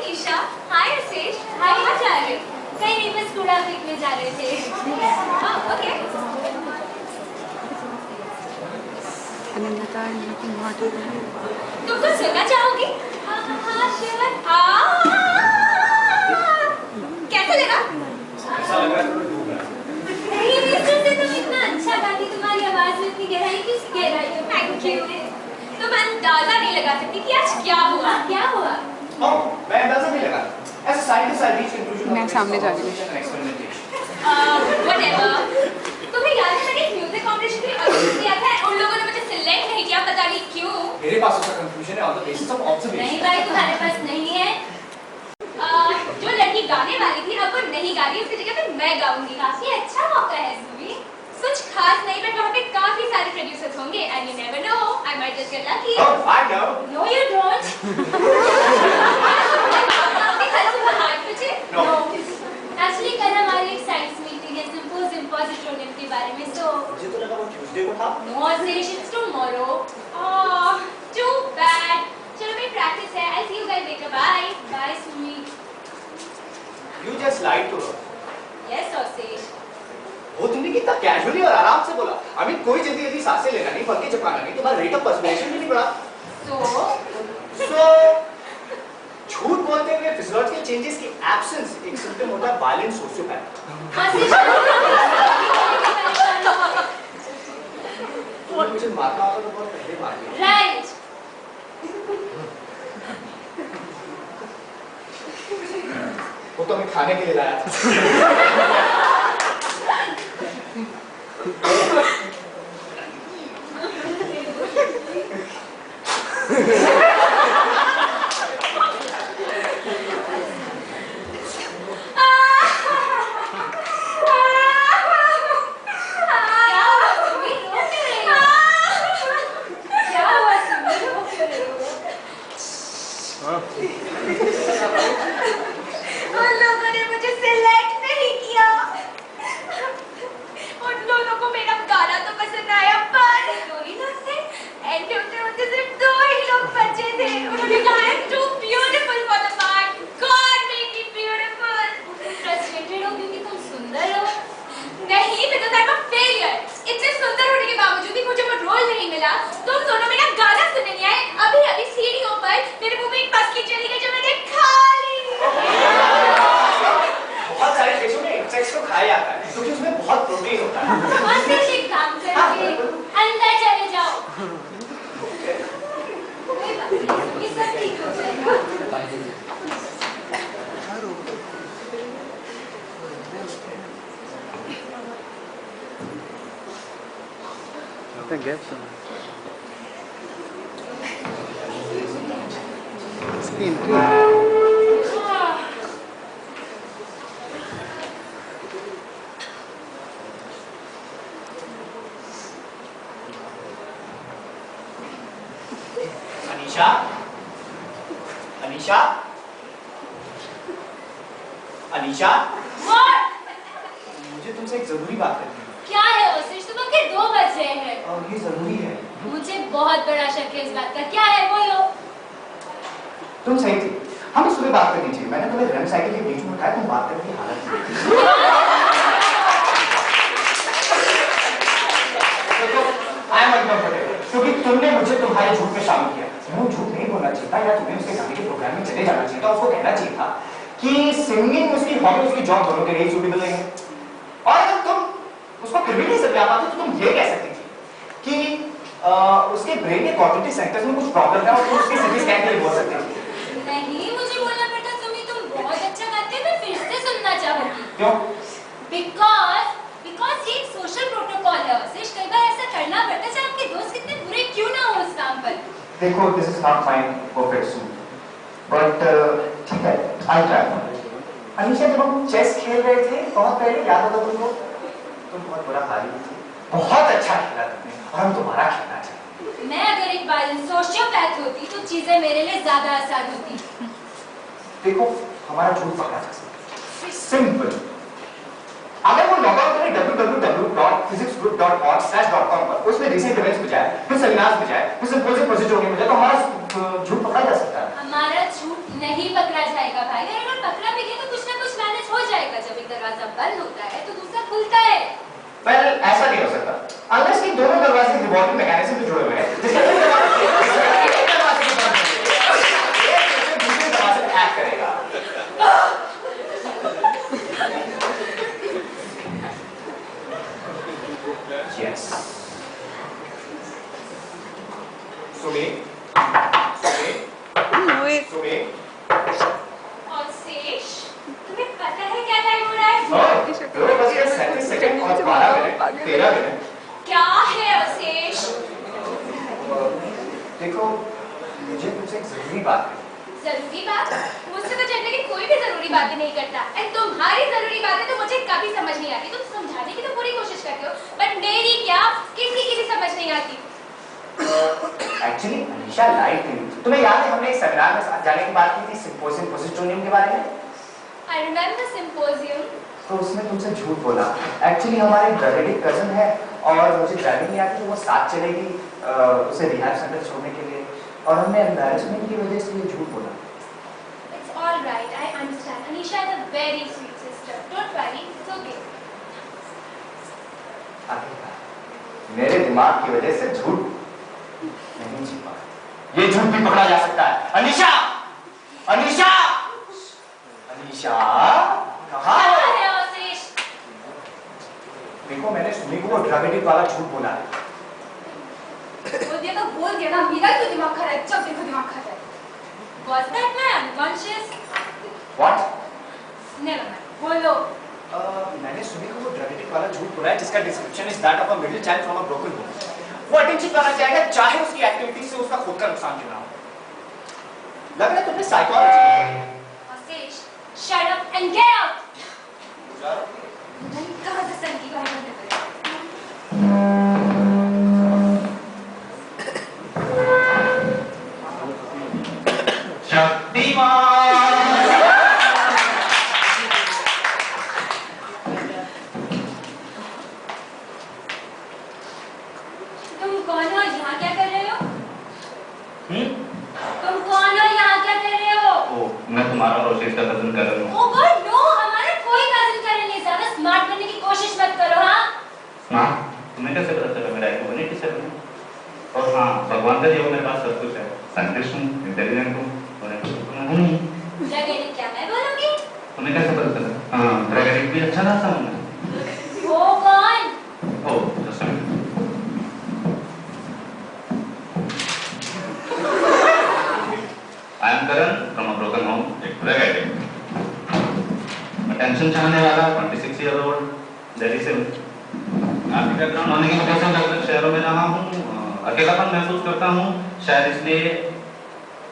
अनीशा। हाय आशीष। हाय, कहाँ जा रहे? कहीं नहीं, बस कूड़ा फेंकने जा रहे थे। ओके। तुम कुछ सुनना चाहोगी? हाँ श्योर। कैसा लगा? नहीं, तुम इतना अच्छा गाती, तुम्हारी आवाज में इतनी गहराई है। Thank you. तुम अंदाजा नहीं लगा सकती कि आज क्या हुआ। मैं अंदाजा नहीं लगा। As a scientist, I reach conclusion. मैं सामने जा रही हूँ। Whatever. तुम्हें याद है मैंने म्यूजिक कॉम्पिटिशन में ऑडिशन दिया था, उन लोगों ने मुझे सिलेक्ट नहीं किया, पता नहीं क्यों। मेरे पास उसका कंक्लूजन है on the basis of observation. नहीं भाई, तुम्हारे पास नहीं है। जो लड़की गाने वाली थी अब वो नहीं गा रही, उसकी जगह पे मैं गाऊंगी। काफी अच्छा मौका है सुमी। कुछ खास नहीं, बट वहाँ पे काफी सारे प्रोड्यूसर्स होंगे and you never know, I might just get lucky. Oh, I know. No, you don't. No. Actually, कल हमारी एक साइंस मीटिंग है सिंपोजियम के बारे में, so मुझे तो लगा वो ट्यूसडे को था। no, Ashish, it's tomorrow. Oh, too bad. चलो मेरी प्रैक्टिस है. I'll see you guys later. Bye. Bye, Sumi. You just lied to her. Yes, Ashish. वो तुमने कितना कैजुअली और आराम से बोला। I mean, कोई जल्दी सांसें लेना नहीं, पलके झपकाना नहीं, तुम्हारा रेट ऑफ पर्सुएशन भी नहीं बढ़ा। So झूठ बोलते हुए फिजियोलॉजिकल चेंजेस की एब्सेंस एक सिम्टम होता है वायलेंट सोशियोपैथ। मुझे मारना होता तो बहुत पहले मार दिया। Right. वो तो मैं खाने के लिए लाया था। अनीशा, मुझे तुमसे एक जरूरी बात करनी है। क्या है ओसिश? सुबह के 2 बज रहे हैं। और ये जरूरी है। मुझे बहुत बड़ा शक है इस बात का। क्या है? बोलो। तुम सही थी, हमें सुबह बात करनी चाहिए। मैंने तुम्हें रन साइकिल के बीच में उठाया, तुम बात करने की हालत में। आई एम अनकंफर्टेबल क्योंकि तुमने मुझे तुम्हारे झूठ में शामिल किया। तुम्हें झूठ नहीं बोलना चाहिए था, या तुम्हें उसके गाने के प्रोग्राम में चले जाना चाहिए था। उसको कहना चाहिए था कि सिंगिंग उसकी हॉबी, उसकी जॉब दोनों के लिए सूटेबल नहीं है। और अगर तुम उसको फिर भी नहीं समझा पाते तो तुम ये कह सकती थी कि उसके ब्रेन के कॉग्निटिव सेंटर्स में कुछ प्रॉब्लम है और तुम उसके सीटी स्कैन के लिए बोल सकते थे। नहीं, मुझे बोलना पड़ता तुम बहुत अच्छा गाते हो, मैं फिर से सुनना चाहूंगी। क्यों? बिकॉज़ ये एक सोशल प्रोटोकॉल है ओसिश, कई बार ऐसा करना पड़ता है, चाहे आपके दोस्त कितने बुरे क्यों ना हो उस काम पर। देखो, this is not my perfection, but ठीक है, आई ट्राई। अनीशा, जब हम चेस खेल रहे थे बहुत पहले, याद होगा तुमको? तुम बहुत बुरा हारी थी, बहुत अच्छा खेला तुमने और हम तुम्हारा खेलना चाहते। मैं अगर एक बार सोशियोपैथ होती तो चीजें मेरे लिए ज्यादा आसान होती। देखो, हमारा झूठ पकड़ा जा सकता है, सिंपल। अगर वो लॉग आउट करें www.physicsgroup.org/com पर, उसमें रिसेंट इवेंट्स बजाए, फिर सेमिनार्स बजाए, फिर सिंपोजियम प्रोसीजर होने बजाए, तो हमारा झूठ पकड़ा जा सकता है। हमारा झूठ नहीं पकड़ा जाएगा भाई, अगर पकड़ा भी गया तो कुछ ना कुछ मैनेज हो जाएगा। जब एक दरवाजा बंद होता है तो दूसरा खुलता है। Well, ऐसा नहीं हो सकता unless कि दोनों दरवाजे रिवॉल्विंग मैकेनिज्म पे जुड़े हुए हैं, जिसका एक दरवाजा से दूसरे दरवाजे पे एक्ट करेगा। Yes. सुबह और शेष, तुम्हें पता है क्या टाइम हो रहा है? 2:37 सेकंड और 12 मिनट 13 मिनट। क्या है अवशेष? देखो, मुझे तुमसे एक जरूरी बात है। जरूरी बात? मुझसे तो चंद्र की कोई भी जरूरी बातें नहीं करता। एंड तुम्हारी जरूरी बातें तो मुझे कभी समझ नहीं आती। तुम समझाने की तो पूरी कोशिश करते हो, बट मेरी क्या किसी की भी समझ नहीं आती। एक्चुअली अनीशा लाइट थी। तुम्हें याद है हमने एक सेमिनार में साथ जाने की बात की थी सिम्पोजियम पोजिट्रोनियम के बारे में? I remember symposium. तो उसमें तुमसे झूठ बोला। एक्चुअली हमारे ब्रदर कजन है और मुझे ड्राइविंग नहीं आती, तो वो साथ चलेगी उसे रिहैब सेंटर छोड़ने के लिए, और हमने एम्बैरेसमेंट की वजह से ये झूठ बोला। It's all right. I understand. Anisha is a very sweet sister. Don't worry. It's okay. आखिरकार मेरे दिमाग की वजह से झूठ नहीं छिपा। ये झूठ भी पकड़ा जा सकता है। अनीशा! अनीशा! अनीशा! कहाँ है? क्या है अवशेष? देखो, मैंने सुनी को वो ड्रग एडिक्ट वाला झूठ बोला है। बोल दिया ना, मेरा क्यों दिमाग खराब है? जब देखो दिमाग खराब है। Was that man unconscious? What? Never mind. बोलो। मैंने सुनी को वो ड्रग एडिक्ट वाला झूठ बोला है, जिसका description is that of a middle child from a broken home. वो अटेंशन पाना चाहेगा, चाहे उसकी एक्टिविटी से उसका खुद का नुकसान क्यों ना हो। लग रहा है तुमने साइकोलॉजी अवशेष, shut up and get out. नहीं, कहाँ से सर की बात करने लगे? तुम कौन हो? यहाँ क्या कर रहे हो? तुम कौन हो? यहाँ क्या कर रहे हो? मैं तुम्हारा और अवशेष का कजन कर रहा हूँ। Oh God, no! हमारा कोई कजन करण नहीं। ज़्यादा स्मार्ट बनने की कोशिश मत करो, हाँ? हाँ, तुम्हें कैसे पता चला मेरा ह्यूमैनिटी से बना? और हाँ, भगवान का दिया मेरे पास सब कुछ है। साइंटिस्ट हूँ, इंटेलिजेंट हूँ, और एक तो मैं हूँ नहीं। ड्रैगन क्या मैं बोलूँगी? तुम्हें कैसे पता चला? हाँ, ड्रैगन भी अच्छा था मुझे। वो कौन? ओह, just a minute. I am Karan from a broken home, एक drug addict. Attention चाहने वाला 26 year old, दिल्ली से हूँ। आपके बैकग्राउंड होने की वजह से मैं अलग शहरों में रहा हूँ। अकेलापन महसूस करता हूँ, शायद इसलिए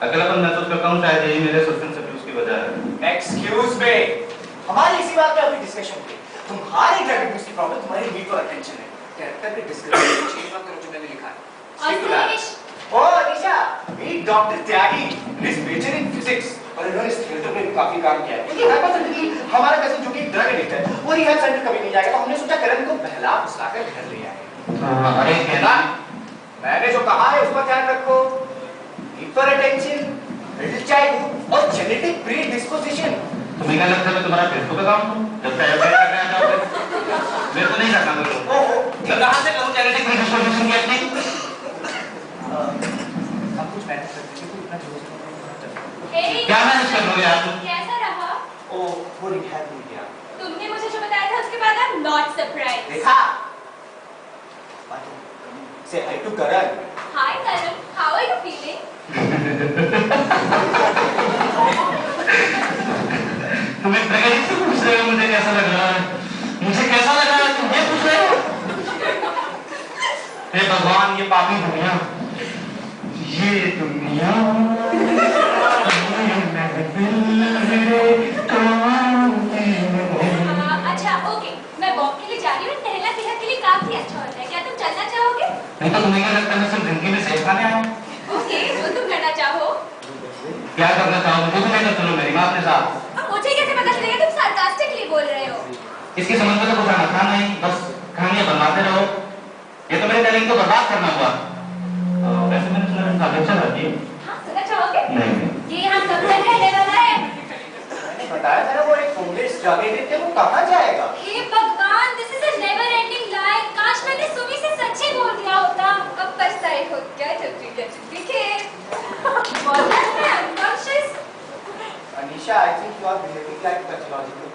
अकेलापन महसूस करता हूँ, शायद यही मेरे सब्सटेंस अब्यूज की वजह है। एक्सक्यूज मी, हमारी इसी बात पे अभी डिस्कशन हुई। तुम्हारी ड्रग एडिक्ट की प्रॉब्लम तुम्हारी नीड फॉर अटेंशन है। कैरेक्टर के डिस्क्रिप्शन चेंज मत करो जो मैंने लिखा है। अवशेष, ओ Anisha, meet doctor Tyagi, he is major in physics और इन्होंने इस फील्ड में काफी काम किया है। क्योंकि हाइपोथेटिकली हमारा कजन जो कि ड्रग एडिक्ट है, वो रिहैब सेंटर कभी नहीं जाएगा, तो हमने सोचा करण को बहला फुसलाकर घर ले आए। अरे कहना, मैंने जो कहा है उसका ध्यान रखो। Need for attention, middle childhood और जेनेटिक प्रीडिस्पोजिशन। तुम्हें क्या लगता है मैं तुम्हारा फेसबुक अकाउंट हूँ? जब तक ऐसे कर रहे हैं मैं तो नहीं करना करूँ। ओहो, मैं कहाँ से करूँ जेनेटिक प्रीडिस्पोजिशन की अपनी? हम कुछ मैनेज करते हैं, तू इतना जोर से hey, क्या मैनेज कर लोगे आप? कैसा रहा? ओ, वो रिहैब हो गया। तुमने मुझे जो बताया था उसके बाद I'm not surprised. देखा? Say hi to Karan. Hi Karan, how are you feeling? तुम्हें प्रगति से पूछ रहे हो मुझे कैसा लग रहा है? मुझे कैसा लग रहा है तुम ये पूछ रहे हो? हे भगवान, ये पापी दुनिया, ये दुनिया, अच्छा ओके, मैं वॉक के लिए जा रही हूँ। टहलना सेहत के लिए काफी अच्छा होता है। क्या तुम चलना चाहोगे? नहीं तो तुम्हें क्या लगता है मैं सिर्फ जिंदगी में सेब खाने आया हूँ? ओके, जो तुम करना चाहो। क्या करना चाहो मुझे तो नहीं, चलो मेरी माँ अपने साथ। अब मुझे कैसे पता चलेगा तुम सार्कास्टिकली बोल रहे हो? इसकी समझ में तो कुछ आना था नहीं, बस कहानियां बनवाते रहो। ये तो मेरे टैलेंट को बर्बाद करना हुआ। वैसे मैंने सुना अच्छा करती है। हाँ, सुनना चाहोगे? नहीं। ये हम सब कर रहे हैं। जाने देते वो कहाँ जाएगा? हे भगवान, this is a never ending lie. काश मैंने सुमी से सच्ची बोल दिया होता. अब पछताए हो क्या जब दिखे. Was that unconscious? Anisha, I think you are behaving like pathological.